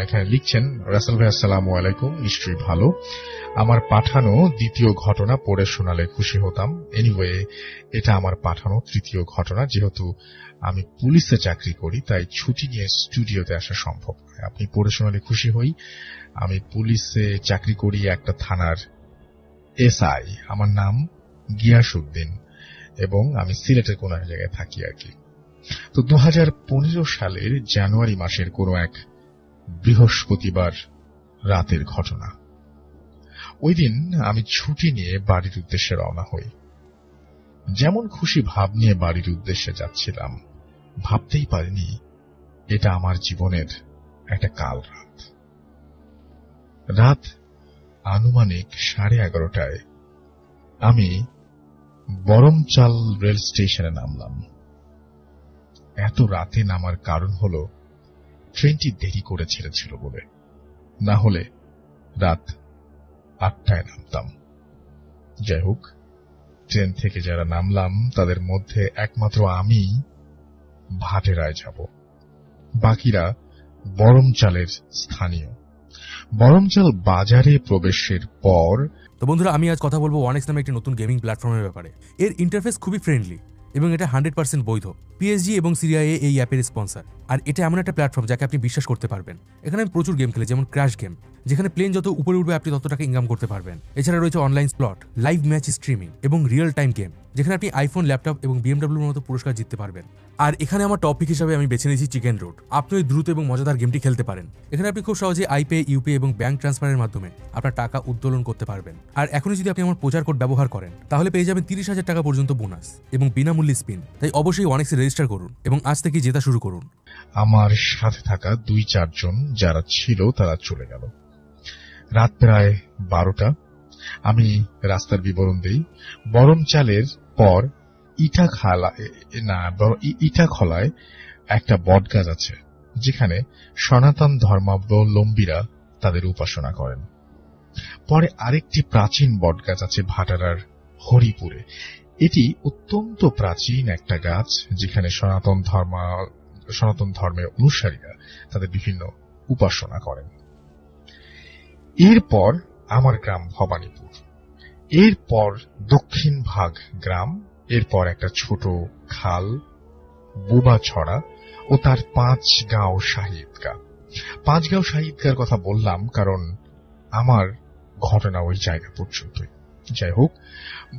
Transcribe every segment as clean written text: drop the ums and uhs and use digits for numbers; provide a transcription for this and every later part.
এখানে লিখছেন, রাসেল ভাই আসসালামু আলাইকুম, নিশ্চয়ই ভালো। আমার পাঠানো দ্বিতীয় ঘটনা পড়ে শোনালে খুশি হতাম। এনিওয়ে, এটা আমার পাঠানো তৃতীয় ঘটনা। যেহেতু আমি পুলিশে চাকরি করি তাই ছুটি নিয়ে স্টুডিওতে আসা সম্ভব নয়। আপনি পড়ে শোনালে খুশি হই। আমি পুলিশে চাকরি করি, একটা থানার এসআই। আমার নাম গিয়াসউদ্দিন এবং আমি সিলেটের কোন এক জায়গায় থাকি আর কি। তো 2015 সালের জানুয়ারি মাসের কোন এক বৃহস্পতিবার রাতের ঘটনা। ওই দিন আমি ছুটি নিয়ে বাড়ির উদ্দেশ্যে রওনা হই। যেমন খুশি ভাব নিয়ে বাড়ির উদ্দেশ্যে যাচ্ছিলাম, ভাবতেই পারিনি এটা আমার জীবনের একটা কাল রাত। রাত আনুমানিক 11:30টায় আমি বরমচাল রেল স্টেশনে নামলাম। এত রাতে নামার কারণ হল ট্রেনটি দেরি করে ছেড়েছিল বলে, না হলে রাত 8টায় নামতাম। যাই হোক, ট্রেন থেকে যারা নামলাম তাদের মধ্যে একমাত্র আমি ভাটেরায় যাব, বাকিরা বরমচালের স্থানীয়। বরমচাল বাজারে প্রবেশের পর তো বন্ধুরা, আমি আজ কথা বলবো 1x নামে একটি নতুন গেমিং প্ল্যাটফর্মের ব্যাপারে। এর ইন্টারফেস খুবই ফ্রেন্ডলি এবং এটা 100% বৈধ। পিএসজি এবং সিরিয়াএ এই অ্যাপের স্পন্সর। আর এটা এমন একটা প্ল্যাটফর্ম যাকে আপনি বিশ্বাস করতে পারবেন। এখানে আমি প্রচুর গেম খেলি, যেমন ক্র্যাশ গেম, যেখানে প্লেন যত উপরে উঠবে আপনি তত টাকা ইনকাম করতে পারবেন। এছাড়া রয়েছে online slot, live match streaming এবং রিয়েল টাইম গেম, যেখানে আপনি আইফোন, ল্যাপটপ এবং বিএমডব্লিউর মতো পুরস্কার জিততে পারবেন। আর এখানে আমার টপিক হিসাবে আমি বেছে নিয়েছি চিকেন রোড। আপনি ওই দ্রুত এবং মজাদার গেমটি খেলতে পারেন। এখানে আপনি খুব সহজে আইপে, ইউপি এবং ব্যাংক ট্রান্সফারের মাধ্যমে আপনার টাকা উত্তোলন করতে পারবেন। আর এখনই যদি আপনি আমার প্রচার কোড ব্যবহার করেন তাহলে পেয়ে যাবেন 30,000 টাকা পর্যন্ত বোনাস এবং বিনামূল্যে স্পিন। তাই অবশ্যই 1xে রেজিস্টার করুন এবং আজ থেকে জেতা শুরু করুন। আমার সাথে থাকা 2-4 জন যারা ছিল তারা চলে গেল। রাত প্রায় 12টা। আমি রাস্তার বিবরণ দেই। বরমচালের পর ইটাখলায় একটা বটগাছ আছে, যেখানে সনাতন ধর্মাবলম্বীরা তাদের উপাসনা করেন। পরে আরেকটি প্রাচীন বটগাছ আছে ভাটারার হরিপুরে। এটি অত্যন্ত প্রাচীন একটা গাছ, যেখানে সনাতন ধর্মের অনুসারীরা তাদের বিভিন্ন উপাসনা করেন। এরপর আমার গ্রাম ভবানীপুর, এরপর দক্ষিণ ভাগ গ্রাম, এরপর একটা ছোট খাল বুবাছড়া ও তার 5 গাঁও শাহিদগা। 5 গাঁও শাহিদগার কথা বললাম কারণ আমার ঘটনা ওই জায়গা পর্যন্তই। যাই হোক,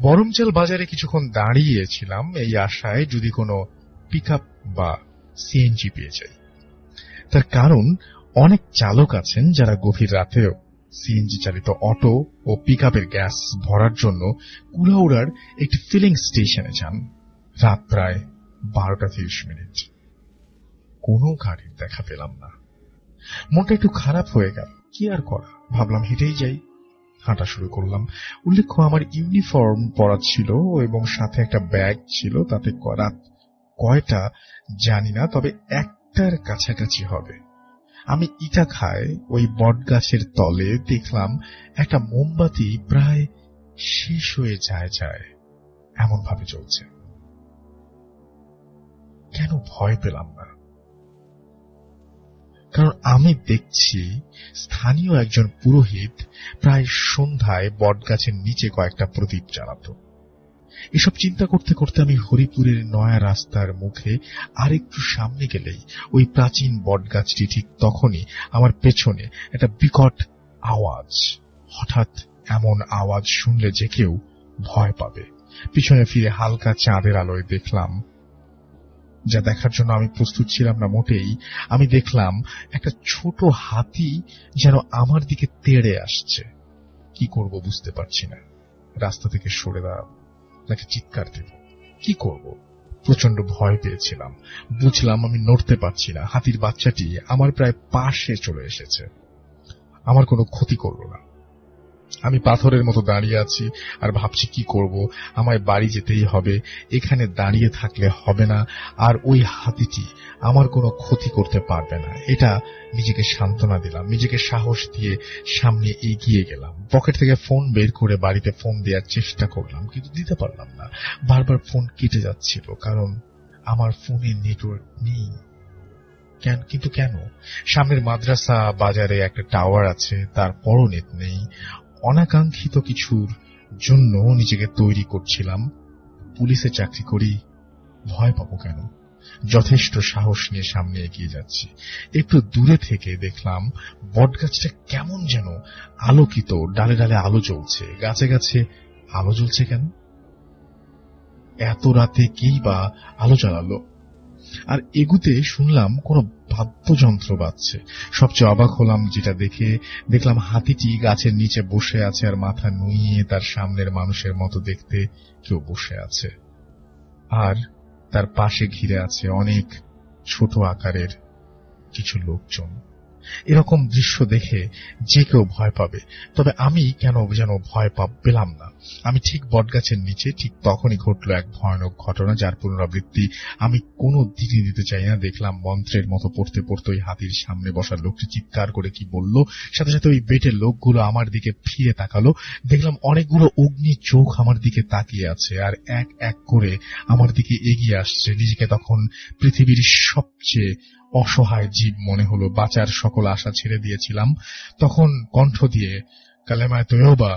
বরমচাল বাজারে কিছুক্ষণ দাঁড়িয়েছিলাম এই আশায় যদি কোনো পিকআপ বা সিএনজি পেয়ে যাই। তার কারণ অনেক চালক আছেন যারা গভীর রাতেও সিএনজি চালিত অটো ও পিকআপের গ্যাস ভরার জন্য কুলাউড়ার একটি ফিলিং স্টেশনে যান। রাত প্রায় 12:30। কোনো গাড়ির দেখা পেলাম না। মনটা একটু খারাপ হয়ে গেল। কি আর করা, ভাবলাম হেঁটেই যাই। হাঁটা শুরু করলাম। উল্লেখ্য, আমার ইউনিফর্ম পরা ছিল এবং সাথে একটা ব্যাগ ছিল। তাতে রাত কয়টা জানি না, তবে 1টার কাছাকাছি হবে। আমি ইটা খায় ওই বটগাছের তলে দেখলাম একটা মোমবাতি প্রায় শেষ হয়ে যায় এমন ভাবে চলছে। কেন ভয় পেলাম না? কারণ আমি দেখছি স্থানীয় একজন পুরোহিত প্রায় সন্ধ্যায় বটগাছের নিচে কয়েকটা প্রদীপ জ্বালাত। এসব চিন্তা করতে করতে আমি হরিপুরের নয়া রাস্তার মুখে আরেকটু সামনে গেলেই ওই প্রাচীন বটগাছটি ঠিক তখনই আমার পেছনে একটা বিকট আওয়াজ। হঠাৎ এমন আওয়াজ শুনলে যে কেউ ভয় পাবে। পিছনে ফিরে হালকা চাঁদের আলোয় দেখলাম, যা দেখার জন্য আমি প্রস্তুত ছিলাম না মোটেই। আমি দেখলাম একটা ছোট হাতি যেন আমার দিকে তেড়ে আসছে। কি করব বুঝতে পারছি না। রাস্তা থেকে সরে দাঁড়াবো নাকি চিৎকার দেব, কি করব? প্রচন্ড ভয় পেয়েছিলাম। বুঝলাম আমি নড়তে পারছি না। হাতির বাচ্চাটি আমার প্রায় পাশে চলে এসেছে। আমার কোনো ক্ষতি করলো না। আমি পাথরের মতো দাঁড়িয়ে আছি আর ভাবছি কি করব। আমায় বাড়ি যেতেই হবে, এখানে দাঁড়িয়ে থাকলে হবে না। আর ওই হাতিটি আমার কোনো ক্ষতি করতে পারবে না, এটা নিজেকে সান্ত্বনা দিলাম। নিজেকে সাহস দিয়ে সামনে এগিয়ে গেলাম। পকেট থেকে ফোন বের করে বাড়িতে ফোন দেওয়ার চেষ্টা করলাম, কিন্তু দিতে পারলাম না। বারবার ফোন কেটে যাচ্ছিল, কারণ আমার ফোনে নেটওয়ার্ক নেই। কিন্তু কেন? সামনের মাদ্রাসা বাজারে একটা টাওয়ার আছে, তারপরও নেট নেই। অনাকাঙ্ক্ষিত কিছুর জন্য নিজেকে তৈরি করছিলাম। পুলিশে চাকরি করি, ভয় পাবো কেন? যথেষ্ট সাহস নিয়ে সামনে এগিয়ে যাচ্ছি। একটু দূরে থেকে দেখলাম বটগাছটা কেমন যেন আলোকিত, ডালে ডালে আলো জ্বলছে, গাছে গাছে আলো জ্বলছে কেন? এত রাতে কেই বা আলো জ্বালালো? আর এগুতে শুনলাম কোন বাদ্যযন্ত্র বাজছে। সবচেয়ে অবাক হলাম যেটা দেখে, দেখলাম হাতিটি গাছের নিচে বসে আছে আর মাথা নুইয়ে তার সামনের মানুষের মতো দেখতে কেউ বসে আছে, আর তার পাশে ঘিরে আছে অনেক ছোট আকারের কিছু লোকজন। এরকম দৃশ্য দেখে যে কেউ ভয় পাবে, তবে আমি কেন যেন ভয় পেলাম না। আমি ঠিক বটগাছের নিচে, ঠিক তখনই ঘটল এক ভয়ানক ঘটনা, যার পুনরাবৃত্তি আমি কোনো দিনই দিতে চাই না। দেখলাম মন্ত্রের মতো পড়তে পড়তে ওই হাতির সামনে বসা লোকটি চিৎকার করে কি বলল, সাথে সাথে ওই বেটের লোকগুলো আমার দিকে ফিরে তাকালো। দেখলাম অনেকগুলো অগ্নি চোখ আমার দিকে তাকিয়ে আছে আর এক এক করে আমার দিকে এগিয়ে আসছে। নিজেকে তখন পৃথিবীর সবচেয়ে অসহায় জীব মনে হলো। বাঁচার সকল আশা ছেড়ে দিয়েছিলাম। তখন কণ্ঠ দিয়ে কালেমায়ে তয়বা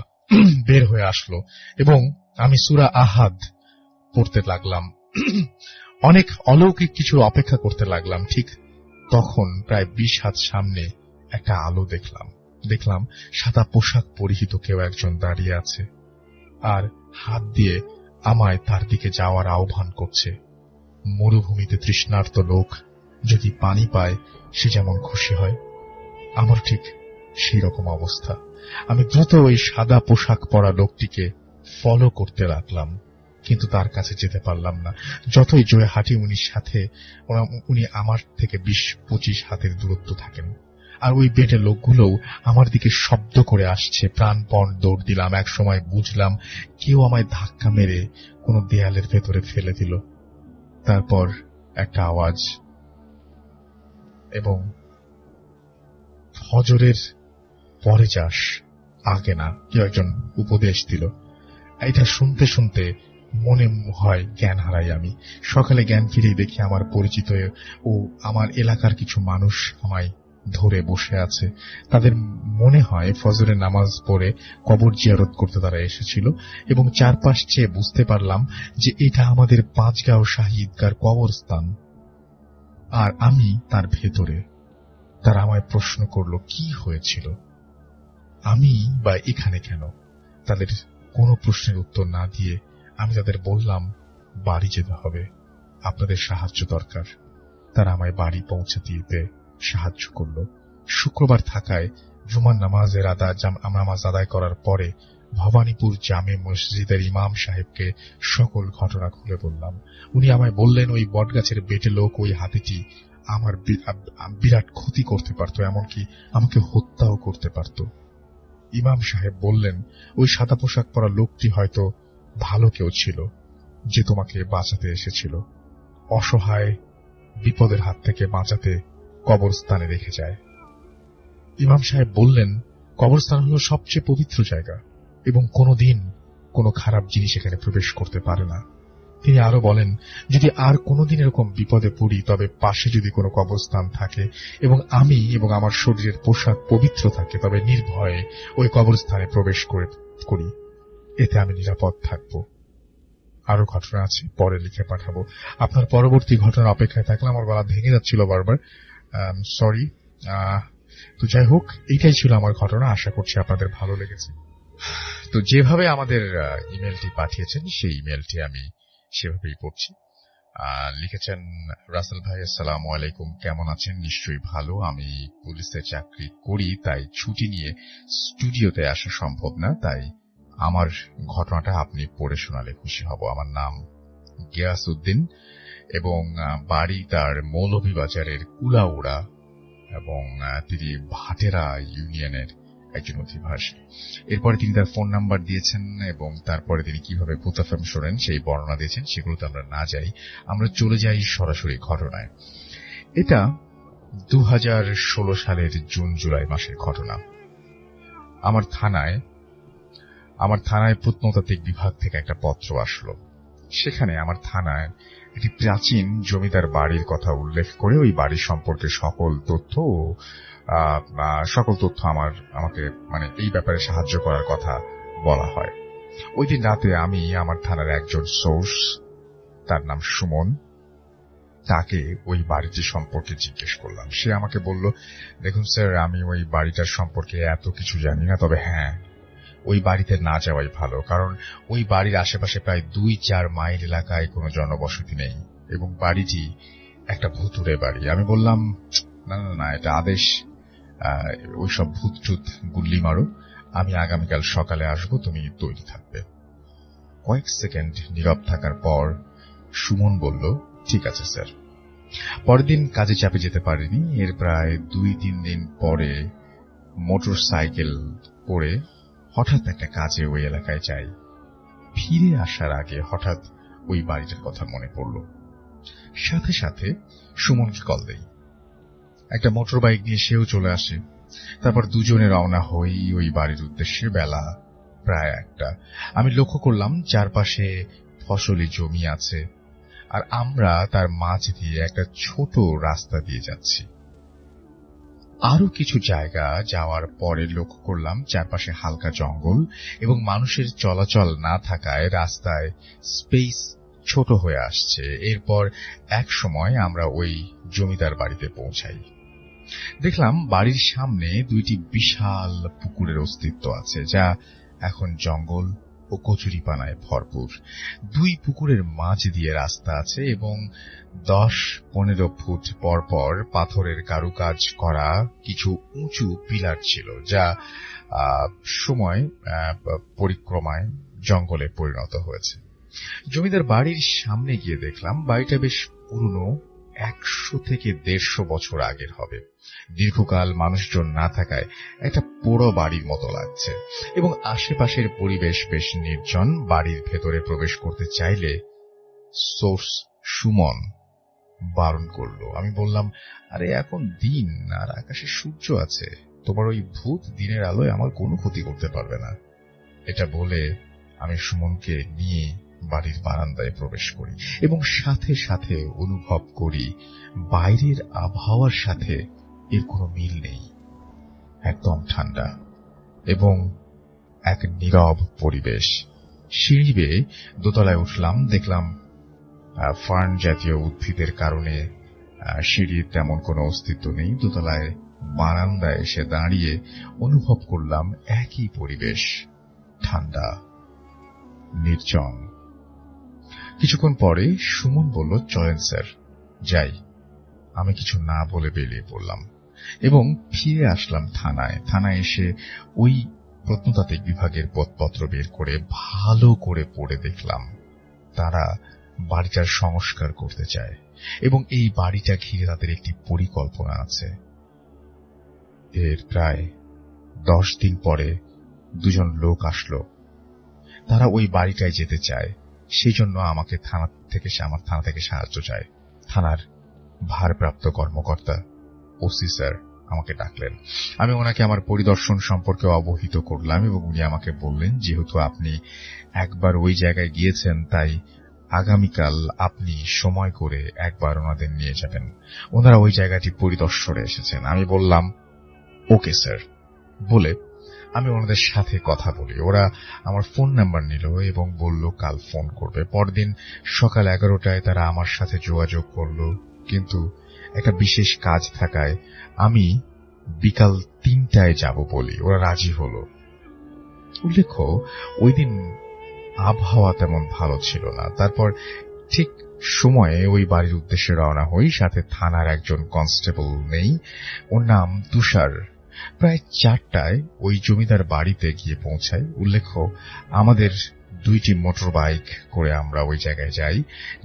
বের হয়ে আসলো এবং আমি সূরা আহাদ পড়তে লাগলাম। অনেক অলৌকিক কিছুর অপেক্ষা করতে লাগলাম। ঠিক তখন প্রায় 20 হাত সামনে একটা আলো দেখলাম সাদা পোশাক পরিহিত কেউ একজন দাঁড়িয়ে আছে আর হাত দিয়ে আমায় তার দিকে যাওয়ার আহ্বান করছে। মরুভূমিতে তৃষ্ণার্ত লোক যদি পানি পায় সে যেমন খুশি হয়, আমার ঠিক সেই রকম অবস্থা। আমি দ্রুত ওই সাদা পোশাক পরা লোকটিকে ফলো করতে লাগলাম, কিন্তু তার কাছে যেতে পারলাম না। যতই জোরে হাঁটি উনি আমার থেকে 20-25 হাতের দূরত্ব থাকেন। আর ওই বেটে লোকগুলোও আমার দিকে শব্দ করে আসছে। প্রাণপণ দৌড় দিলাম। এক সময় বুঝলাম কেউ আমায় ধাক্কা মেরে কোনো দেয়ালের ভেতরে ফেলে দিল। তারপর একটা আওয়াজ এবং ফজরের পরে যাস, আগে না, কেউ একজন উপদেশ দিল। এটা শুনতে শুনতে মনে হয় জ্ঞান হারাই আমি। সকালে জ্ঞান ফিরেই দেখি আমার পরিচিত ও আমার এলাকার কিছু মানুষ আমায় ধরে বসে আছে। তাদের মনে হয় ফজরের নামাজ পড়ে কবর জিয়ারত করতে তারা এসেছিল, এবং চারপাশ চেয়ে বুঝতে পারলাম যে এটা আমাদের পাঁচগাঁও শাহী ঈদগার কবরস্থান, আর আমি তার ভেতরে। তারা আমায় প্রশ্ন করল কি হয়েছিল, আমি বা এখানে কেন। তাদের কোনো প্রশ্নের উত্তর না দিয়ে আমি তাদের বললাম বাড়ি যেতে হবে, আপনাদের সাহায্য দরকার। তারা আমায় বাড়ি পৌঁছে দিতে সাহায্য করল। শুক্রবার থাকায় জুমার নামাজের নামাজ আদায় করার পরে ভবানীপুর জামে মসজিদের ইমাম সাহেবকে সকল ঘটনা খুলে বললাম। উনি আমায় বললেন ওই বটগাছের বেটে লোক, ওই হাতিটি আমার বিরাট ক্ষতি করতে পারত, এমনকি আমাকে হত্যাও করতে পারত। ইমাম সাহেব বললেন ওই সাদা পোশাক পরা লোকটি হয়তো ভালো কেউ ছিল যে তোমাকে বাঁচাতে এসেছিল। অসহায় বিপদের হাত থেকে বাঁচাতে কবরস্থানে রেখে যায়। ইমাম সাহেব বললেন কবরস্থান হল সবচেয়ে পবিত্র জায়গা এবং কোনোদিন কোনো খারাপ জিনিস এখানে প্রবেশ করতে পারে না। তিনি আরো বলেন যদি আর কোনোদিন এরকম বিপদে পড়ি তবে পাশে যদি কোনো কবরস্থান থাকে এবং আমি এবং আমার শরীরের পোশাক পবিত্র থাকে তবে নির্ভয়ে ওই কবরস্থানে প্রবেশ করি, এতে আমি নিরাপদ থাকব। আরো ঘটনা আছে, পরে লিখে পাঠাবো। আপনার পরবর্তী ঘটনার অপেক্ষায় থাকলে। আমার গলা ভেঙে যাচ্ছিল বারবার, সরি। তো যাই হোক, এইটাই ছিল আমার ঘটনা। আশা করছি আপনাদের ভালো লেগেছে। তো যেভাবে আমাদের ইমেলটি পাঠিয়েছেন সেই ইমেলটি আমি সেভাবেই পড়ছি। লিখেছেন রাসেল ভাই, আসসালামু আলাইকুম, কেমন আছেন? নিশ্চয়ই ভালো। আমি পুলিশে চাকরি করি, তাই ছুটি নিয়ে স্টুডিওতে আসা সম্ভব না, তাই আমার ঘটনাটা আপনি পড়ে শোনালে খুশি হব। আমার নাম গিয়াসউদ্দিন এবং বাড়ি তার মৌলভীবাজারের কুলাউড়া, এবং তিনি ভাটেরা ইউনিয়নের একজন অধিবাসী। এরপরে তিনি তার ফোন নাম্বার দিয়েছেন এবং তারপরে তিনি কিভাবে ভূত এফএম শোনেন সেই বর্ণনা দিয়েছেন। সেগুলোতে আমরা না যাই, আমরা চলে যাই সরাসরি ঘটনায়। এটা 2016 সালের জুন জুলাই মাসের ঘটনা। আমার থানায় প্রত্নতাত্ত্বিক বিভাগ থেকে একটা পত্র আসলো। সেখানে আমার থানায় একটি প্রাচীন জমিদার বাড়ির কথা উল্লেখ করে ওই বাড়ি সম্পর্কে সকল তথ্য আমাকে এই ব্যাপারে সাহায্য করার কথা বলা হয়। ওই দিন রাতে আমি আমার থানার একজন সোর্স, তার নাম সুমন, তাকে ওই বাড়িটি সম্পর্কে জিজ্ঞেস করলাম। সে আমাকে বলল, দেখুন স্যার, আমি ওই বাড়িটার সম্পর্কে এত কিছু জানি না, তবে হ্যাঁ, ওই বাড়িতে না যাওয়াই ভালো, কারণ ওই বাড়ির আশেপাশে প্রায় 2-4 মাইল এলাকায় কোনো জনবসতি নেই এবং বাড়িটি একটা ভুতুড়ে বাড়ি। আমি বললাম, না না না, এটা আদেশ, ওইসব ভূত টুত গুল্লি মারো, আমি আগামীকাল সকালে আসবো, তুমি তৈরি থাকবে। কয়েক সেকেন্ড নীরব থাকার পর সুমন বলল, ঠিক আছে স্যার। পরের দিন কাজে চাপে যেতে পারিনি। এর প্রায় 2-3 দিন পরে মোটর সাইকেল করে হঠাৎ একটা কাজে ওই এলাকায় যাই। ফিরে আসার আগে হঠাৎ ওই বাড়িটার কথা মনে পড়ল। সাথে সাথে সুমনকে কল দেই। একটা মোটর বাইক নিয়ে সেও চলে আসে। তারপর দুজনে রওনা হই ওই বাড়ির উদ্দেশ্যে। বেলা প্রায় 1টা। আমি লক্ষ্য করলাম চারপাশে ফসলি জমি আছে, আর আমরা তার মাঝ দিয়ে একটা ছোট রাস্তা দিয়ে যাচ্ছি। আরো কিছু জায়গা যাওয়ার পরে লক্ষ্য করলাম চারপাশে হালকা জঙ্গল এবং মানুষের চলাচল না থাকায় রাস্তায় স্পেস ছোট হয়ে আসছে। এরপর এক সময় আমরা ওই জমিদার বাড়িতে পৌঁছাই। দেখলাম বাড়ির সামনে 2টি বিশাল পুকুরের অস্তিত্ব আছে, যা এখন জঙ্গল ও কচুরিপানায় ভরপুর। 2 পুকুরের মাঝ দিয়ে রাস্তা আছে এবং 10-15 ফুট পর পর পাথরের কারুকাজ করা কিছু উঁচু পিলার ছিল, যা সময় পরিক্রমায় জঙ্গলে পরিণত হয়েছে। জমিদার বাড়ির সামনে গিয়ে দেখলাম বাড়িটা বেশ পুরনো, 100 থেকে 150 বছর আগের হবে। দীর্ঘকাল মানুষজন না থাকায় একটা পোড়ো বাড়ির মতো লাগছে এবং আশেপাশের পরিবেশ বেশ নির্জন। বাড়ির ভেতরে প্রবেশ করতে চাইলে সোর্স সুমন বারণ করল। আমি বললাম, আরে এখন দিন আর আকাশে সূর্য আছে, তোমার ওই ভূত দিনের আলোয় আমার কোনো ক্ষতি করতে পারবে না। এটা বলে আমি সুমনকে নিয়ে বাড়ির বারান্দায় প্রবেশ করি এবং সাথে সাথে অনুভব করি বাইরের আবহাওয়ার সাথে এর কোনো মিল নেই। একদম ঠান্ডা এবং এক নীরব পরিবেশ। সিঁড়ি বেয়ে দোতলায় উঠলাম। দেখলাম ফার্ন জাতীয় উদ্ভিদের কারণে সিঁড়ির তেমন কোনো অস্তিত্ব নেই। দোতলায় বারান্দায় এসে দাঁড়িয়ে অনুভব করলাম একই পরিবেশ, ঠান্ডা, নির্জন। কিছুক্ষণ পরে সুমন বলল, চলেন স্যার, যাই। আমি কিছু না বলে বেরিয়ে পড়লাম এবং ফিরে আসলাম থানায়। থানায় এসে ওই প্রত্নতাত্ত্বিক বিভাগের পত্রপত্র বের করে ভালো করে পড়ে দেখলাম তারা বাড়িটার সংস্কার করতে চায় এবং এই বাড়িটা ঘিরে তাদের একটি পরিকল্পনা আছে। এর প্রায় 10 দিন পরে 2জন লোক আসলো। তারা ওই বাড়িটায় যেতে চায়, সেই জন্য আমার থানা থেকে সাহায্য চায়। থানার ভারপ্রাপ্ত কর্মকর্তা ওসি স্যার আমাকে ডাকলেন। আমি ওনাকে আমার পরিদর্শন সম্পর্কে অবহিত করলাম এবং উনি আমাকে বললেন, যেহেতু আপনি একবার ওই জায়গায় গিয়েছেন, তাই আগামীকাল আপনি সময় করে একবার ওনাদের নিয়ে যাবেন। ওনারা ওই জায়গাটি পরিদর্শনে এসেছেন। আমি বললাম, ওকে স্যার। বলে আমি ওনাদের সাথে কথা বলি। ওরা আমার ফোন নাম্বার নিল এবং বলল কাল ফোন করবে। পরদিন সকাল 11টায় তারা আমার সাথে যোগাযোগ করল, কিন্তু একটা বিশেষ কাজ থাকায় আমি বিকাল 3টায় যাব বলি ওরা রাজি হল। উল্লেখ্য, ওই দিন আবহাওয়া তেমন ভালো ছিল না। তারপর ঠিক সময়ে ওই বাড়ির উদ্দেশ্যে রওনা হই। সাথে থানার একজন কনস্টেবল নেই, ওর নাম তুষার। প্রায় 4টায় ওই জমিদার বাড়িতে গিয়ে পৌঁছাই। উল্লেখ্য, আমাদের 2টি মোটর বাইক করে আমরা ওই জায়গায় যাই।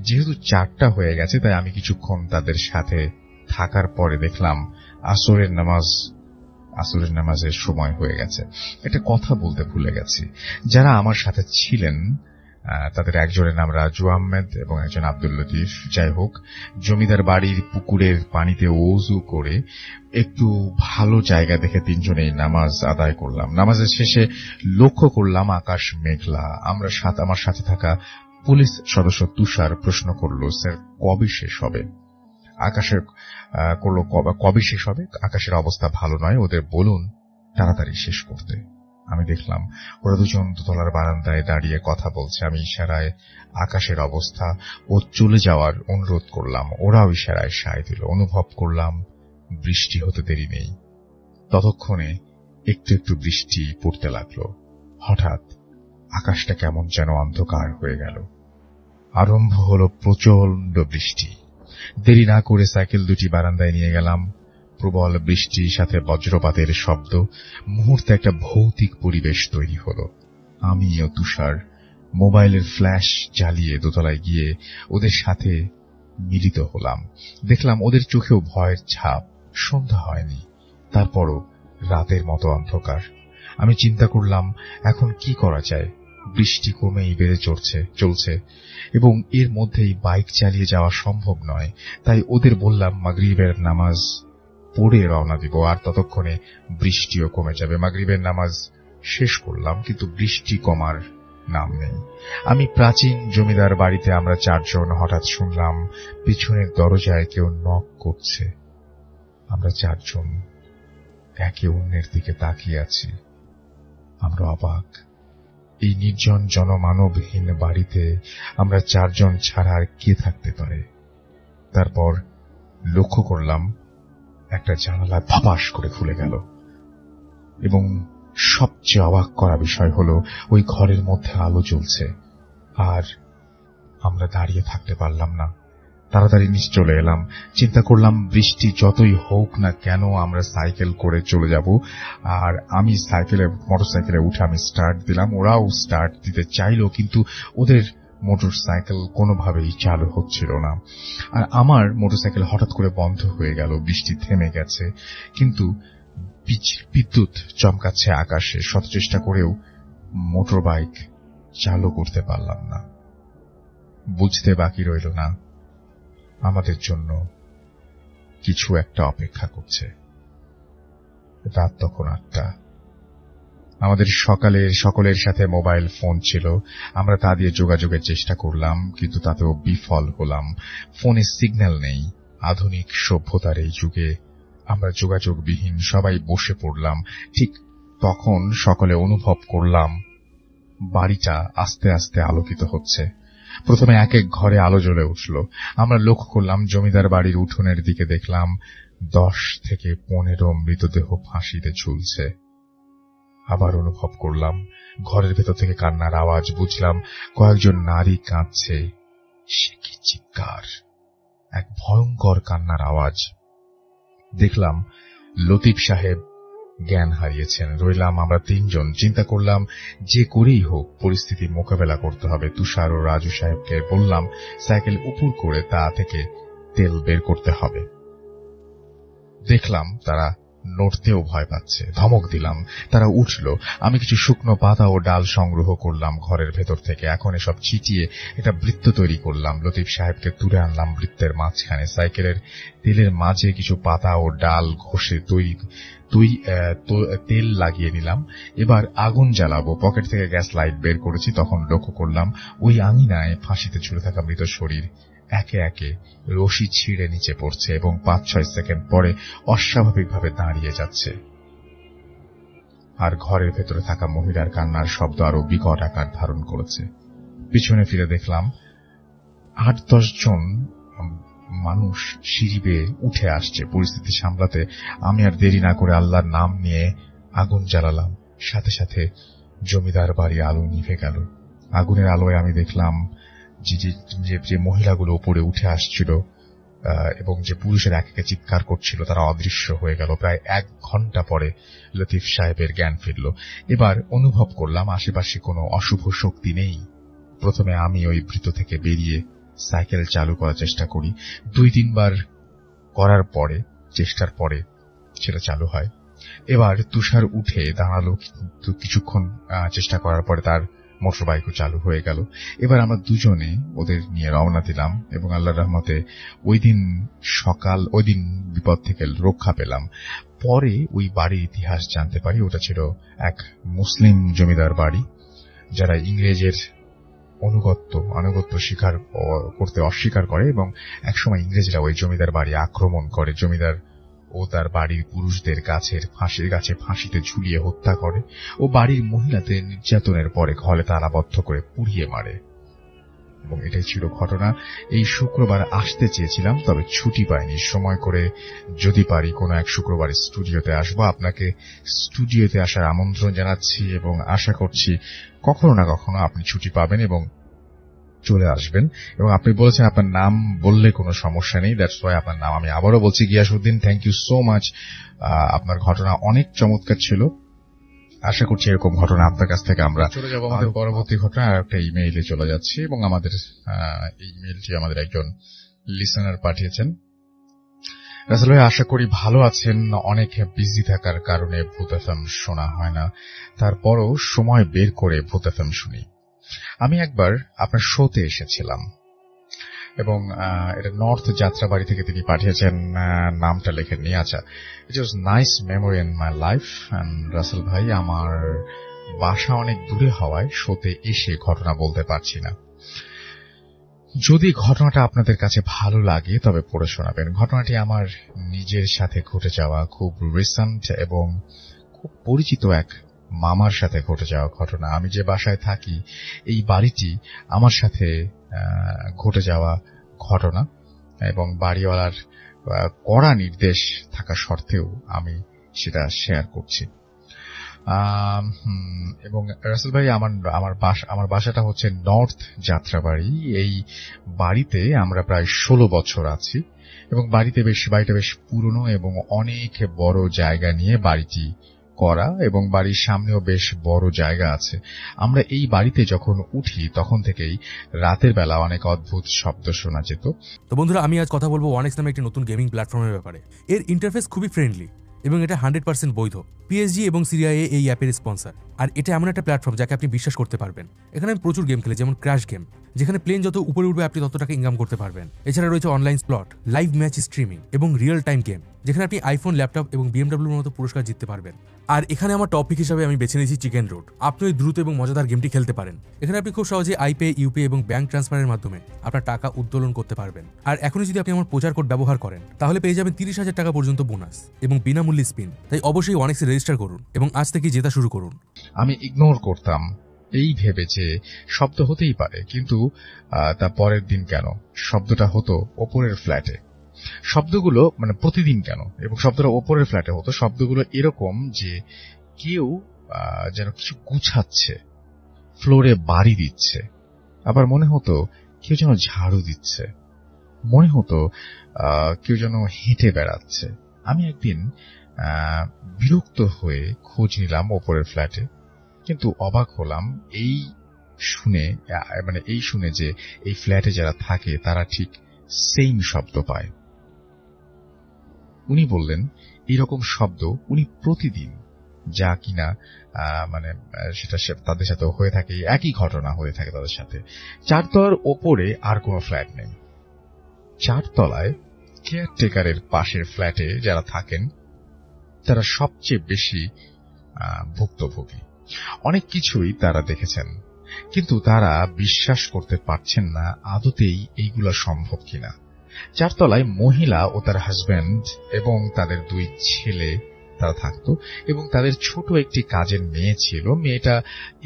যেহেতু 4টা হয়ে গেছে, তাই আমি কিছুক্ষণ তাদের সাথে থাকার পরে দেখলাম আসরের নামাজের সময় হয়ে গেছে। একটা কথা বলতে ভুলে গেছি। যারা আমার সাথে ছিলেন তাদের একজনের নাম রাজু আহমেদ এবং একজন আব্দুল লতিফ। যাই হোক, জমিদার বাড়ির পুকুরের পানিতে ওযু করে একটু ভালো জায়গা দেখে 3জনেই নামাজ আদায় করলাম। নামাজের শেষে লক্ষ্য করলাম আকাশ মেঘলা। আমার সাথে থাকা পুলিশ সদস্য তুষার প্রশ্ন করল, স্যার কবে শেষ হবে? কবে শেষ হবে? আকাশের অবস্থা ভালো নয়, ওদের বলুন তাড়াতাড়ি শেষ করতে। আমি দেখলাম ওরা দুজন দোতলার বারান্দায় দাঁড়িয়ে কথা বলছে। আমি ইশারায় আকাশের অবস্থা ও চলে যাওয়ার অনুরোধ করলাম। ওরাও ইশারায় সায় দিল। অনুভব করলাম বৃষ্টি হতে দেরি নেই। ততক্ষণে একটু একটু বৃষ্টি পড়তে লাগলো। হঠাৎ আকাশটা কেমন যেন অন্ধকার হয়ে গেল। আরম্ভ হলো প্রচন্ড বৃষ্টি। দেরি না করে সাইকেল দুটি বারান্দায় নিয়ে গেলাম। প্রবল বৃষ্টির সাথে বজ্রপাতের শব্দ, মুহূর্তে একটা ভৌতিক পরিবেশ তৈরি হলো। আমি ও তুষার মোবাইলের ফ্ল্যাশ জ্বালিয়ে দোতলায় গিয়ে ওদের সাথে মিলিত হলাম। দেখলাম ওদের চোখেও ভয়ের ছাপ। সন্ধ্যা হয়নি, তারপরও রাতের মতো অন্ধকার। আমি চিন্তা করলাম এখন কি করা যায়। বৃষ্টি কমেই বেড়ে চলছে এবং এর মধ্যেই বাইক চালিয়ে যাওয়া সম্ভব নয়। তাই ওদের বললাম মাগরিবের নামাজ পড়ে রওনা দিব, আর ততক্ষণে বৃষ্টিও কমে যাবে। মাগরিবের নামাজ শেষ করলাম, কিন্তু বৃষ্টি কমার নাম নেই। আমি প্রাচীন জমিদার বাড়িতে আমরা চারজন হঠাৎ শুনলাম পিছনের দরজায় কেউ নক করছে। আমরা চারজন একে অন্যের দিকে তাকিয়ে আছি। আমরা অবাক। এই নির্জন জনমানবহীন বাড়িতে আমরা চারজন ছাড়া আর কে থাকতে পারে? তারপর লক্ষ্য করলাম একটা জানালা ধপাস করে খুলে গেল এবং সবচেয়ে অবাক করা বিষয় হলো ওই ঘরের মধ্যে আলো জ্বলছে। আর আমরা দাঁড়িয়ে থাকতে পারলাম না, তাড়াতাড়ি নিচে চলে এলাম। চিন্তা করলাম বৃষ্টি যতই হোক না কেন আমরা সাইকেল করে চলে যাব। আর আমি মোটরসাইকেলে উঠে আমি স্টার্ট দিলাম। ওরাও স্টার্ট দিতে চাইল, কিন্তু ওদের মোটরসাইকেল কোনোভাবেই চালু হচ্ছিল না। আর আমার মোটরসাইকেল হঠাৎ করে বন্ধ হয়ে গেল। বৃষ্টি থেমে গেছে, কিন্তু বিদ্যুৎ চমকাচ্ছে আকাশে। শত চেষ্টা করেও মোটর বাইক চালু করতে পারলাম না। বুঝতে বাকি রইল না আমাদের জন্য কিছু একটা অপেক্ষা করছে। রাত তখন 8টা। আমাদের সকলের সাথে মোবাইল ফোন ছিল। আমরা তা দিয়ে যোগাযোগের চেষ্টা করলাম, কিন্তু তাতেও বিফল হলাম। ফোনে সিগন্যাল নেই। আধুনিক সভ্যতার এই যুগে আমরা যোগাযোগবিহীন সবাই বসে পড়লাম। ঠিক তখন সকলে অনুভব করলাম বাড়িটা আস্তে আস্তে আলোকিত হচ্ছে। প্রথমে এক এক ঘরে আলো জ্বলে উঠল। আমরা লক্ষ্য করলাম জমিদার বাড়ির উঠোনের দিকে। দেখলাম 10 থেকে 15 মৃতদেহ ফাঁসিতে ঝুলছে। আবার অনুভব করলাম ঘরের ভেতর থেকে কান্নার আওয়াজ। বুঝলাম কয়েকজন নারী কাঁদছে। সে কি চিৎকার! এক ভয়ঙ্কর কান্নার আওয়াজ। দেখলাম লতিফ সাহেব জ্ঞান হারিয়েছেন। রইলাম আমরা 3 জন। চিন্তা করলাম যে করেই হোক পরিস্থিতি মোকাবেলা করতে হবে। তুষার ও রাজু সাহেবকে বললাম সাইকেল উপর করে তা থেকে তেল বের করতে হবে। দেখলাম তারা নড়তেও ভয় পাচ্ছে। ধমক দিলাম, তারা উঠল। আমি কিছু শুকনো পাতা ও ডাল সংগ্রহ করলাম ঘরের ভেতর থেকে। এখন এসব ছিটিয়ে একটা বৃত্ত তৈরি করলাম। লতিফ সাহেবকে তুলে আনলাম বৃত্তের মাঝখানে। সাইকেলের তেলের মাঝে কিছু পাতা ও ডাল ঘষে তেল লাগিয়ে নিলাম। এবার আগুন জ্বালাবো। পকেট থেকে গ্যাস লাইট বের করেছি। তখন লক্ষ্য করলাম ওই আঙিনায় ফাঁসিতে ঝুলে থাকা মৃত শরীর একে একে রশি ছিঁড়ে নিচে পড়ছে এবং 5-6 সেকেন্ড পরে অস্বাভাবিকভাবে দাঁড়িয়ে যাচ্ছে। আর ঘরের ভেতরে থাকা মহিলার কান্নার শব্দ আরো বিকট আকার ধারণ করেছে। পিছনে ফিরে দেখলাম 8-10 জন মানুষ সিঁড়ি বেয়ে উঠে আসছে। পরিস্থিতি সামলাতে আমি আর দেরি না করে আল্লাহর নাম নিয়ে আগুন জ্বালালাম। সাথে সাথে জমিদার বাড়ি আলো নিভে গেল। আগুনের আলোয় আমি দেখলাম যে মহিলাগুলো উপরে উঠে আসছিল এবং যে পুরুষের একে একে চিৎকার করছিল তারা অদৃশ্য হয়ে গেল। প্রায় 1 ঘন্টা পরে লতিফ সাহেবের জ্ঞান ফিরল। এবার অনুভব করলাম আশেপাশে কোনো অশুভ শক্তি নেই। প্রথমে আমি ওই বৃত্ত থেকে বেরিয়ে সাইকেল চালু করার চেষ্টা করি। 2-3 বার করার পরে চেষ্টার পরে সেটা চালু হয়। এবার তুষার উঠে দাঁড়ালো, কিন্তু কিছুক্ষণ চেষ্টা করার পরে তার মোটর বাইকও চালু হয়ে গেল। এবার আমরা দুজনে ওদের নিয়ে রওনা দিলাম এবং আল্লাহর রহমতে ওই দিন বিপদ থেকে রক্ষা পেলাম। পরে ওই বাড়ির ইতিহাস জানতে পারি। ওটা ছিল এক মুসলিম জমিদার বাড়ি, যারা ইংরেজের আনুগত্য স্বীকার করতে অস্বীকার করে এবং একসময় ইংরেজরা ওই জমিদার বাড়ি আক্রমণ করে। জমিদার ও তার বাড়ির পুরুষদের ফাঁসির গাছে ফাঁসিতে ঝুলিয়ে হত্যা করে ও বাড়ির মহিলাদের নির্যাতনের পরে ঘরে তালাবদ্ধ করে পুড়িয়ে মারে। এবং এটাই ছিল ঘটনা। এই শুক্রবার আসতে চেয়েছিলাম, তবে ছুটি পাইনি। সময় করে যদি পারি কোনো এক শুক্রবার স্টুডিওতে আসবো। আপনাকে স্টুডিওতে আসার আমন্ত্রণ জানাচ্ছি এবং আশা করছি কখনো না কখনো আপনি ছুটি পাবেন এবং চলে আসবেন। এবং আপনি বলেছেন আপনার নাম বললে কোনো সমস্যা নেই, দ্যাটস ওয়াই আপনার নাম আমি আবারও বলছি, Giasuddin. Thank you so much. আপনার ঘটনা অনেক চমৎকার ছিল। আশা করছি এরকম ঘটনা আপনার কাছ থেকে আমরা চলে যাব আমাদের পরবর্তী ঘটনা। আর একটা ইমেইলে চলে যাচ্ছি এবং আমাদের এই ইমেইলটি আমাদের একজন লিসেনার পাঠিয়েছেন। রাসেল ভাই, আশা করি ভালো আছেন। অনেক বিজি থাকার কারণে ভূত এফএম শোনা হয় না, তারপরও সময় বের করে ভূত এফএম শুনি। আমি একবার আপনার শোতে এসেছিলাম এবং এটা নর্থ যাত্রাবাড়ি থেকে তিনি পাঠিয়েছেন, নামটা লেখেননি। আচ্ছা, it was nice memory in my life. Russell ভাই, আমার বাসা অনেক দূরে হওয়ায় শোতে এসে ঘটনা বলতে পারছি না। যদি ঘটনাটা আপনাদের কাছে ভালো লাগে তবে পড়ে শোনাবেন। ঘটনাটি আমার নিজের সাথে ঘটে যাওয়া খুব রিসেন্ট এবং খুব পরিচিত এক মামার সাথে ঘটে যাওয়া ঘটনা। আমি যে বাসায় থাকি এই বাড়িটি আমার সাথে ঘটে যাওয়া ঘটনা এবং বাড়িওয়ালার কড়া নির্দেশ থাকা সত্ত্বেও আমি সেটা শেয়ার করছি। এবং রাসেল ভাই, আমার বাসাটা হচ্ছে নর্থ যাত্রাবাড়ি। এই বাড়িতে আমরা প্রায় 16 বছর আছি এবং বাড়িটা বেশ পুরনো এবং অনেক বড় জায়গা নিয়ে বাড়িটি করা এবং বাড়ির সামনেও বেশ বড় জায়গা আছে। আমরা এই বাড়িতে যখন উঠি তখন থেকেই রাতের বেলা অনেক অদ্ভুত শব্দ শোনা যেত। তো বন্ধুরা, আমি আজ কথা বলবো ওয়ানেক্স নামে একটি নতুন গেমিং প্ল্যাটফর্মের ব্যাপারে। এর ইন্টারফেস খুবই ফ্রেন্ডলি এবং এটা 100% বৈধ। পিএসজি এবং সিরিয়াএ এই অ্যাপের স্পন্সর। আর এটা এমন একটা প্ল্যাটফর্ম যাকে আপনি বিশ্বাস করতে পারবেন। এখানে আমি প্রচুর গেম খেলি, যেমন ক্র্যাশ গেম, যেখানে প্লেন যত উপরে উঠবে আপনি তত টাকা ইনকাম করতে পারবেন। এছাড়া রয়েছে online slot, live match streaming এবং রিয়েল টাইম গেম, যেখানে আপনি আইফোন, ল্যাপটপ এবং বিএমডব্লিউর মতো পুরস্কার জিততে পারবেন। আর এখানে আমার টপিক হিসাবে আমি বেছে নিয়েছি চিকেন রোড। আপনি ওই দ্রুত এবং মজাদার গেমটি খেলতে পারেন। এখানে আপনি খুব সহজে আইপে, ইউপি এবং ব্যাংক ট্রান্সফারের মাধ্যমে আপনার টাকা উত্তোলন করতে পারবেন। আর এখনই যদি আপনি আমার প্রচার কোড ব্যবহার করেন তাহলে পেয়ে যাবেন 30,000 টাকা পর্যন্ত বোনাস এবং বিনামূল্যে স্পিন। তাই অবশ্যই ওয়ানেক্সে রেজিস্টার করুন এবং আজ থেকে জেতা শুরু করুন। আমি ইগনোর করতাম এই ভেবে যে শব্দ হতেই পারে, কিন্তু তা পরের দিন কেন শব্দটা হতো ওপরের ফ্ল্যাটে। শব্দগুলো প্রতিদিন কেন এবং শব্দটা ওপরের ফ্ল্যাটে হতো। শব্দগুলো এরকম যে কেউ যেন কিছু গুছাচ্ছে, ফ্লোরে বাড়ি দিচ্ছে। আবার মনে হতো কেউ যেন ঝাড়ু দিচ্ছে, মনে হতো কেউ যেন হেঁটে বেড়াচ্ছে। আমি একদিন বিরক্ত হয়ে খোঁজ নিলাম ওপরের ফ্ল্যাটে, কিন্তু অবাক হলাম এই শুনে যে এই ফ্ল্যাটে যারা থাকে তারা ঠিক সেম শব্দ পায়। উনি বললেন এইরকম শব্দ উনি প্রতিদিন, যা কিনা সেটা তাদের সাথে হয়ে থাকে, একই ঘটনা হয়ে থাকে তাদের সাথে। 4 তলার ওপরে আর কোনো ফ্ল্যাট নেই। 4 তলায় কেয়ারটেকারের পাশের ফ্ল্যাটে যারা থাকেন তারা সবচেয়ে বেশি ভুক্তভোগী। অনেক কিছুই তারা দেখেছেন, কিন্তু তারা বিশ্বাস করতে পারছেন না আদতেই এইগুলো সম্ভব কিনা। 4 তলায় মহিলা ও তার হাজব্যান্ড এবং তাদের 2 ছেলে তারা থাকত এবং তাদের ছোট একটি কাজের মেয়ে ছিল। মেয়েটা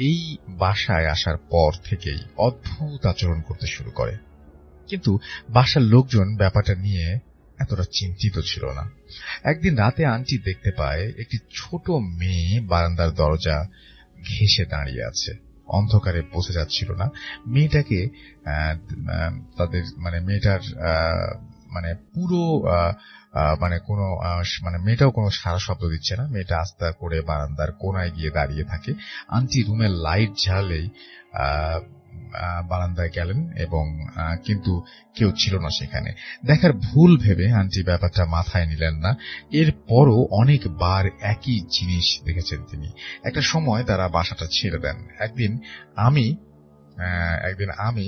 এই বাসায় আসার পর থেকেই অদ্ভুত আচরণ করতে শুরু করে, কিন্তু বাসার লোকজন ব্যাপারটা নিয়ে এতটা চিন্তিত ছিল না। একদিন রাতে আন্টি দেখতে পায় একটি ছোট মেয়ে বারান্দার দরজা ঘেঁষে দাঁড়িয়ে আছে। অন্ধকারে বোঝা যাচ্ছিল না মেয়েটাকে। মেয়েটার পুরো কোনো মেয়েটাও কোনো সারা শব্দ দিচ্ছে না। মেয়েটা আস্তে করে বারান্দার কোনায় গিয়ে দাঁড়িয়ে থাকে। আন্টি রুমের লাইট জ্বালেই বারান্দায় গেলেন এবং কিন্তু কেউ ছিল না সেখানে। দেখার ভুল ভেবে আন্টি ব্যাপারটা মাথায় নিলেন না। এরপরও অনেকবার একই জিনিস দেখেছেন তিনি। একটা সময় তারা বাসাটা ছেড়ে দেন। একদিন আমি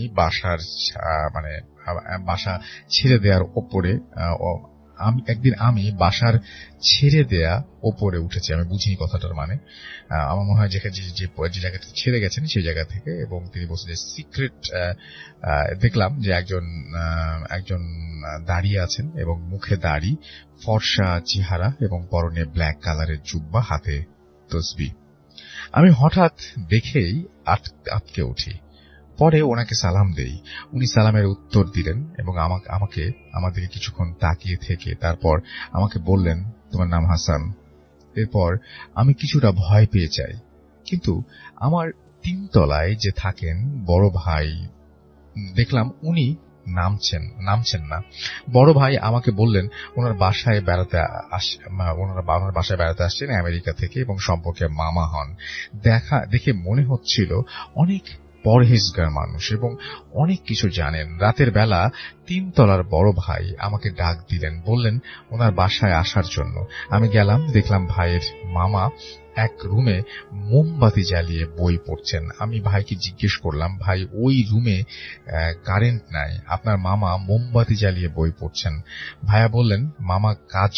বাসা ছেড়ে দেওয়ার ওপরে একদিন আমি বাসার ছেড়ে দেয়া ওপরে উঠেছি, আমি বুঝিনি কথাটার মানে। আমার মনে হয় যে জায়গাতে ছেড়ে গেছেন সেই জায়গা থেকে, এবং তিনি বলছেন যে সিক্রেট, দেখলাম যে একজন দাঁড়িয়ে আছেন এবং মুখে দাড়ি, ফর্সা চেহারা এবং পরনে ব্ল্যাক কালারের জুব্বা, হাতে তসবিহ। আমি হঠাৎ দেখেই আটকে উঠি। পরে ওনাকে সালাম দেই, উনি সালামের উত্তর দিলেন এবং আমার দিকে কিছুক্ষণ তাকিয়ে থেকে তারপর আমাকে বললেন, তোমার নাম হাসান। এরপর আমি কিছুটা ভয় পেয়ে যাই, কিন্তু আমার 3 তলায় যে থাকেন বড় ভাই, দেখলাম উনি নামছেন না। বড় ভাই আমাকে বললেন ওনার বাসায় বেড়াতে আসছেন আমেরিকা থেকে এবং সম্পর্কে মামা হন। দেখে মনে হচ্ছিল অনেক পরহেজগার মানুষ এবং অনেক কিছু জানেন। রাতের বেলা 3 তলার বড় ভাই আমাকে ডাক দিলেন, বললেন ওনার বাসায় আসার জন্য। আমি গেলাম, দেখলাম ভাইয়ের মামা এক রুমে মোমবাতি জ্বালিয়ে বই পড়ছেন। আমি ভাইকে জিজ্ঞেস করলাম, ভাই ওই রুমে কারেন্ট নাই, আপনার মামা মোমবাতি জ্বালিয়ে বই পড়ছেন। ভাইয়া বললেন মামা কাজ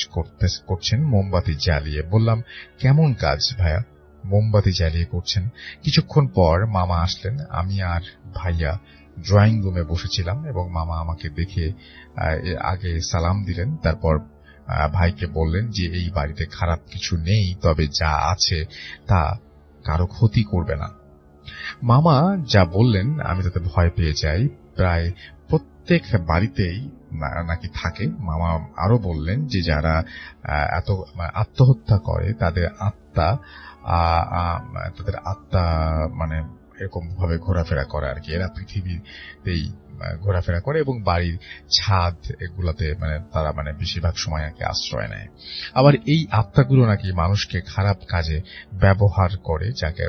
করছেন মোমবাতি জ্বালিয়ে। বললাম কেমন কাজ ভাইয়া? মোমবাতি জ্বালিয়ে করছেন। কিছুক্ষণ পর মামা আসলেন, আমি আর ভাইয়া ড্রয়িং রুমে বসেছিলাম এবং মামা আমাকে দেখে আগে সালাম দিলেন, তারপর ভাইকে বললেন যে এই বাড়িতে খারাপ কিছু নেই, তবে যা আছে তা কারো ক্ষতি করবে না। মামা যা বললেন আমি তাতে ভয় পেয়ে যাই। প্রায় প্রত্যেক বাড়িতেই নাকি থাকে। মামা আরো বললেন যে যারা আত্মহত্যা করে তাদের আত্মা মানে এরকম ভাবে ঘোরাফেরা করে আর কি, এরা পৃথিবীতেই ঘোরাফেরা করে এবং বাড়ির ছাদ এগুলাতে তারা বেশিরভাগ সময় নাকি আশ্রয় নেয়। আবার এই আত্মাগুলো নাকি মানুষকে খারাপ কাজে ব্যবহার করে, যাকে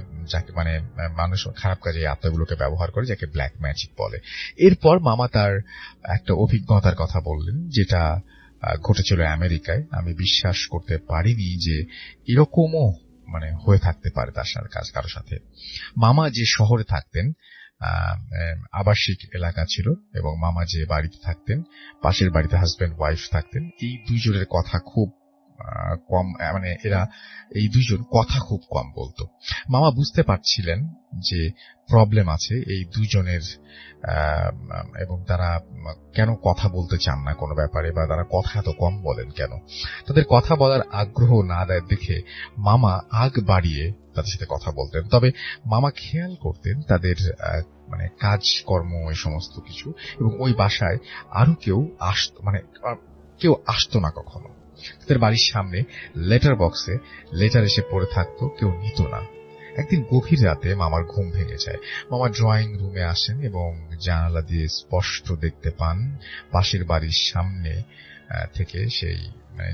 মানুষ খারাপ কাজে এই আত্মাগুলোকে ব্যবহার করে, যাকে ব্ল্যাক ম্যাজিক বলে। এরপর মামা তার একটা অভিজ্ঞতার কথা বললেন, যেটা ঘটেছিল আমেরিকায়। আমি বিশ্বাস করতে পারিনি যে এরকমও হয়ে থাকতে পারে তার সাথে কারো সাথে। মামা যে শহরে থাকতেন আবাসিক এলাকা ছিল এবং মামা যে বাড়িতে থাকতেন, পাশের বাড়িতে হাজব্যান্ড ওয়াইফ থাকতেন। এই দুইজনের কথা খুব কম, এরা এই দুইজন কথা খুব কম বলতো। মামা বুঝতে পারছিলেন যে প্রবলেম আছে এই দুইজনের, এবং তারা কেন কথা বলতে চান না কোনো ব্যাপারে, বা তারা কথা এত কম বলেন কেন। তাদের কথা বলার আগ্রহ না দেয় দেখে মামা আগ বাড়িয়ে তাদের সাথে কথা বলতেন। তবে মামা খেয়াল করতেন তাদের কাজকর্ম, এই সমস্ত কিছু, এবং ওই বাসায় আরো কেউ আসতো না কখনো। তাদের বাড়ির সামনে লেটার বক্সে লেটার এসে পড়ে থাকতো, কেউ নিত না। একদিন গভীর রাতে মামার ঘুম ভেঙে যায়। মামা ড্রয়িং রুমে আসেন এবং জানালা দিয়ে স্পষ্ট দেখতে পান পাশের বাড়ির সামনে থেকে সেই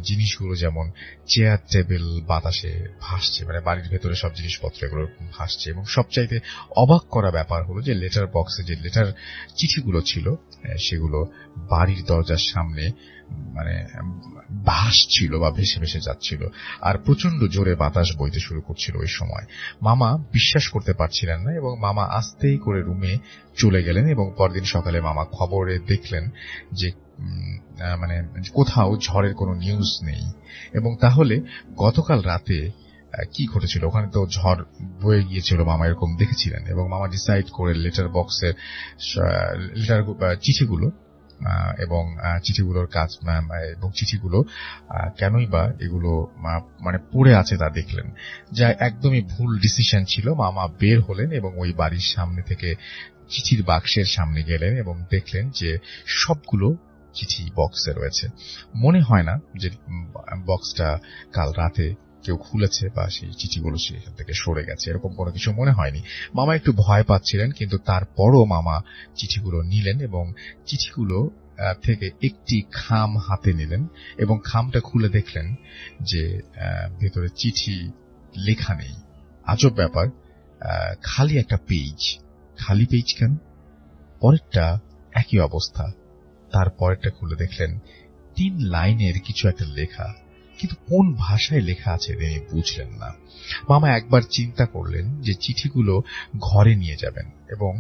জিনিসগুলো, যেমন চেয়ার টেবিল বাতাসে ভাসছে, বাড়ির ভেতরে সব জিনিসপত্র এগুলো ভাসছে। এবং সবচাইতে অবাক করা ব্যাপার হলো যে লেটার বক্সে যে লেটার চিঠিগুলো ছিল সেগুলো বাড়ির দরজার সামনে ভাসছিল বা ভেসে ভেসে যাচ্ছিল, আর প্রচন্ড জোরে বাতাস বইতে শুরু করছিল ওই সময়। মামা বিশ্বাস করতে পারছিলেন না এবং মামা আস্তেই করে রুমে চলে গেলেন। এবং পরদিন সকালে মামা খবরে দেখলেন যে কোথাও ঝড়ের কোনো নিউজ নেই। এবং তাহলে গতকাল রাতে কি ঘটেছিল? ওখানে তো ঝড় বয়ে গিয়েছিল, মামা এরকম দেখেছিলেন। এবং মামা ডিসাইড করে লেটার বক্সের চিঠিগুলো এবং চিঠিগুলোর কাজ এবং চিঠিগুলো কেনই বা এগুলো পড়ে আছে তা দেখলেন, যা একদমই ভুল ডিসিশন ছিল। মামা বের হলেন এবং ওই বাড়ির সামনে থেকে চিঠির বাক্সের সামনে গেলেন এবং দেখলেন যে সবগুলো চিঠি বক্সে রয়েছে। মনে হয় না যে বক্সটা কাল রাতে কেউ খুলেছে বা সেই চিঠিগুলো সেখান থেকে সরে গেছে, এরকম কোনো কিছু মনে হয়নি। মামা একটু ভয় পাচ্ছিলেন, কিন্তু তারপরও মামা চিঠিগুলো নিলেন এবং চিঠিগুলো থেকে একটি খাম হাতে নিলেন এবং খামটা খুলে দেখলেন যে ভেতরে চিঠি লেখা নেই। আজব ব্যাপার, খালি একটা পেজ। খালি পেজ কেন? পরেরটা একই অবস্থা। তারপরেরটা খুলে দেখলেন 3 লাইনের কিছু একটা লেখা, কিন্তু কোন ভাষায় লেখা আছে তিনি বুঝলেন না। মামা একবার চিন্তা করলেন যে চিঠিগুলো ঘরে নিয়ে যাবেন এবং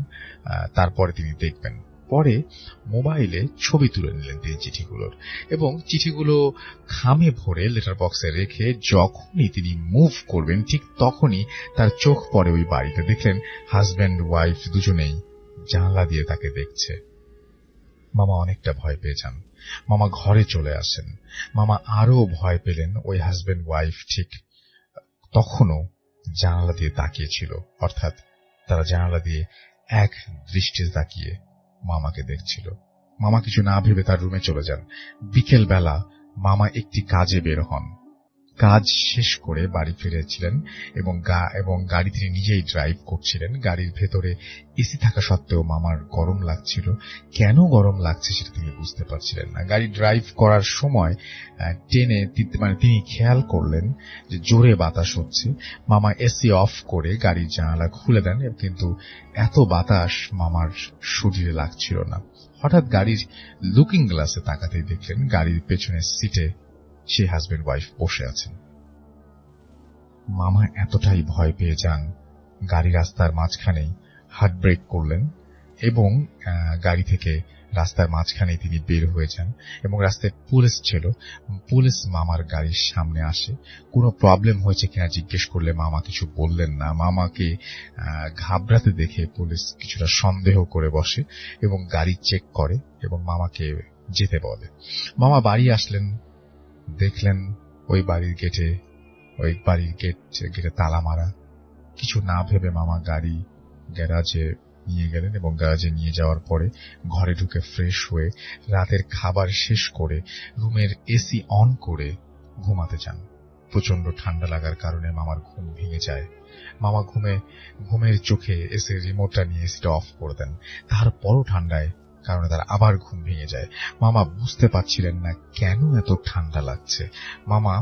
তারপরে তিনি দেখবেন। পরে মোবাইলে ছবি তুলে নিলেন তিনি চিঠিগুলোর, এবং চিঠিগুলো খামে ভরে লেটার বক্সে রেখে যখনই তিনি মুভ করবেন ঠিক তখনই তার চোখ পড়ে ওই বাড়িতে। দেখলেন হাজব্যান্ড ওয়াইফ দুজনেই জানালা দিয়ে তাকে দেখছে। মামা অনেকটা ভয় পেয়ে যান। মামা ঘরে চলে আসেন। মামা আরো ভয় পেলেন। ওই হাজব্যান্ড ওয়াইফ ঠিক তখনও জানালা দিয়ে তাকিয়েছিল, অর্থাৎ তারা জানালা দিয়ে এক দৃষ্টিতে তাকিয়ে মামাকে দেখছিল। মামা কিছু না ভেবে তার রুমে চলে যান। বিকেল বেলা মামা একটি কাজে বের হন। কাজ শেষ করে বাড়ি ফিরেছিলেন এবং গাড়ি তিনি নিজেই ড্রাইভ করছিলেন। গাড়ির ভেতরে এসি থাকা সত্ত্বেও মামার গরম লাগছিল। কেন গরম লাগছে সেটা তিনি বুঝতে পারছিলেন না। গাড়ি ড্রাইভ করার সময় তিনি খেয়াল করলেন যে জোরে বাতাস হচ্ছে। মামা এসি অফ করে গাড়ির জানালা খুলে দেন, কিন্তু এত বাতাস মামার শরীরে লাগছিল না। হঠাৎ গাড়ির লুকিং গ্লাসে তাকাতেই দেখলেন গাড়ির পেছনের সিটে সেই হাজব্যান্ড ওয়াইফ বসে আছেন। মামা এতটাই ভয় পেয়ে যান, গাড়ি রাস্তার মাঝখানেই হার্ট ব্রেক করলেন এবং গাড়ি থেকে রাস্তার মাঝখানেই তিনি বের হয়ে যান। এবং রাস্তায় পুলিশ ছিল। পুলিশ মামার গাড়ির সামনে আসে। কোনো প্রবলেম হয়েছে কিনা জিজ্ঞেস করলে মামা কিছু বললেন না। মামাকে ঘাবড়াতে দেখে পুলিশ কিছুটা সন্দেহ করে বসে এবং গাড়ি চেক করে এবং মামাকে যেতে বলে। মামা বাড়ি আসলেন, দেখলেন ওই বাড়ির গেটে তালা মারা। কিছু না ভেবে মামা গাড়ি গ্যারাজে নিয়ে গেলেন এবং গ্যারাজে নিয়ে যাওয়ার পরে ঘরে ঢুকে ফ্রেশ হয়ে রাতের খাবার শেষ করে রুমের এসি অন করে ঘুমাতে যান। প্রচন্ড ঠান্ডা লাগার কারণে মামার ঘুম ভেঙে যায়। মামা ঘুমের চোখে এসির রিমোটটা নিয়ে এসিটা অফ করে দেন। তারপরও ঠান্ডায় কারণে তার আবার ঘুম ভেঙে যায়। মামা বুঝতে পারছিলেন না কেন এত ঠান্ডা লাগছে। মামা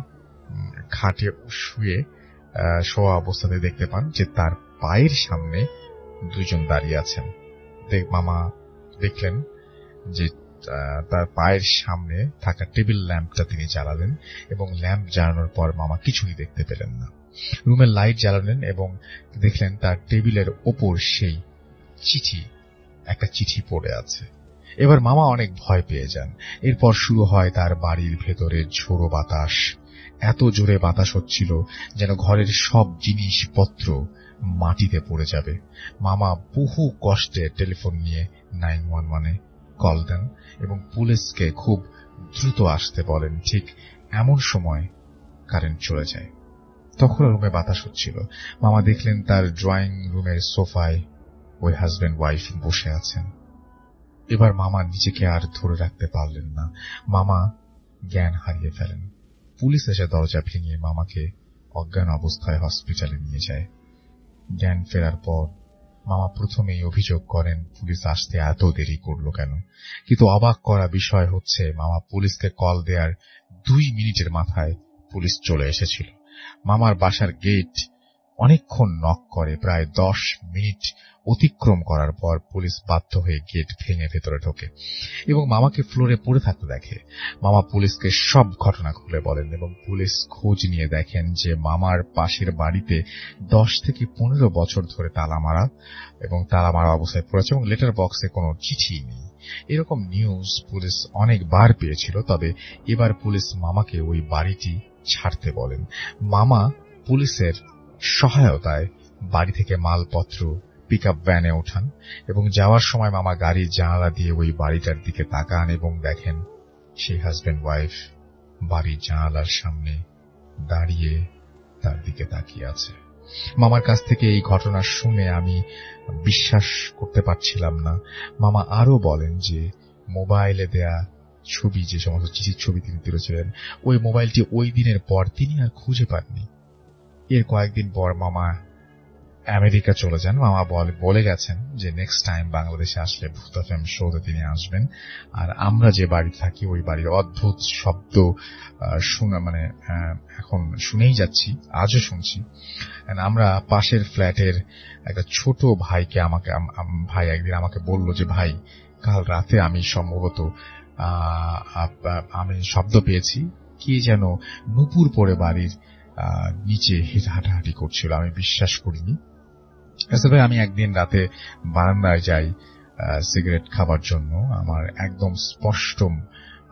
খাটে শুয়ে শোয়া অবস্থাতে দেখতে পান যে তার পায়ের সামনে দুজন দাঁড়িয়ে আছেন। মামা দেখলেন যে তার পায়ের সামনে থাকা টেবিল ল্যাম্পটা তিনি জ্বালালেন এবং ল্যাম্প জ্বালানোর পর মামা কিছুই দেখতে পেলেন না। রুমের লাইট জ্বালালেন এবং দেখলেন তার টেবিলের ওপর সেই একটা চিঠি পড়ে আছে। এবার মামা অনেক ভয় পেয়ে যান। এরপর শুরু হয় তার বাড়ির ভেতরে ঝোড়ো বাতাস। এত জোরে বাতাস হচ্ছিল যেন ঘরের সব জিনিসপত্র মাটিতে পড়ে যাবে। মামা বহু কষ্টে টেলিফোন নিয়ে 911-এ কল দেন এবং পুলিশকে খুব দ্রুত আসতে বলেন। ঠিক এমন সময় কারেন্ট চলে যায়। তখন রুমে বাতাস হচ্ছিল। মামা দেখলেন তার ড্রয়িং রুমের সোফায় ওই হাজব্যান্ড ওয়াইফ বসে আছেন। এবার মামা নিজেকে আর ধরে রাখতে পারলেন না। মামা জ্ঞান হারিয়ে ফেলেন। পুলিশ এসে দরজা ভেঙে মামাকে অজ্ঞান অবস্থায় হসপিটালে নিয়ে যায়। জ্ঞান ফেরার পর মামা প্রথমেই অভিযোগ করেন পুলিশ আসতে এত দেরি করলো কেন। কিন্তু অবাক করা বিষয় হচ্ছে মামা পুলিশকে কল দেওয়ার 2 মিনিটের মাথায় পুলিশ চলে এসেছিল। মামার বাসার গেট অনেকক্ষণ নক করে। প্রায় 10 মিনিট অতিক্রম করার পর পুলিশ বাধ্য হয়ে গেট ভেঙে ভেতরে ঢোকে এবং মামাকে ফ্লোরে পড়ে থাকতে দেখে। মামা পুলিশকে সব ঘটনা খুলে বলেন এবং পুলিশ খোঁজ নিয়ে দেখেন যে মামার পাশের বাড়িতে 10 থেকে 15 বছর ধরে তালা মারা অবস্থায় পড়েছে এবং লেটার বক্সে কোনো চিঠি নেই। এরকম নিউজ পুলিশ অনেকবার পেয়েছিল, তবে এবার পুলিশ মামাকে ওই বাড়িটি ছাড়তে বলেন। মামা পুলিশের সহায়তায় বাড়ি থেকে মালপত্র পিকআপ ভ্যানে ওঠান এবং যাওয়ার সময় মামা গাড়ির জানালা দিয়ে ওই বাড়িটার দিকে তাকান এবং দেখেন সেই হাজব্যান্ড ওয়াইফ বাড়ির জানালার সামনে দাঁড়িয়ে তার দিকে তাকিয়ে আছে। মামার কাছ থেকে এই ঘটনা শুনে আমি বিশ্বাস করতে পারছিলাম না। মামা আরো বলেন যে মোবাইলে দেয়া ছবি, যে সমস্ত চিঠির ছবি তিনি তুলেছিলেন, ওই মোবাইলটি ওই দিনের পর তিনি আর খুঁজে পাননি। এর কয়েকদিন পর মামা আমেরিকা চলে যান। মামা বলে গেছেন যে নেক্সট টাইম বাংলাদেশে আসলে ভূত এফএম শোতে তিনি আসবেন। আর আমরা যে বাড়ি থাকি ওই বাড়ির অদ্ভুত শব্দ এখন শুনেই যাচ্ছি, আজও শুনছি। আমরা পাশের ফ্ল্যাটের একটা ছোট ভাইকে ভাই একদিন আমাকে বলল যে ভাই, কাল রাতে আমি সম্ভবত আমি শব্দ পেয়েছি, কি যেন নুপুর পরে বাড়ির নিচে হাঁটাহাঁটি করছিল। আমি বিশ্বাস করিনি। আসলে আমি একদিন রাতে বারান্দায় যাই, সিগারেট খাবার জন্য আমার একদম স্পষ্ট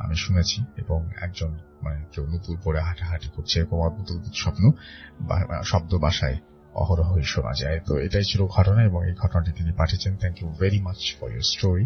আমি শুনেছি, এবং একজন কেউ নুপুর পরে হাঁটাহাঁটি করছে এরকম অদ্ভুত অদ্ভুত শব্দ বাসায় অহরহই শোনা যায়। তো এটাই ছিল ঘটনা, এবং এই ঘটনাটি তিনি পাঠিয়েছেন। Thank you very much for your story.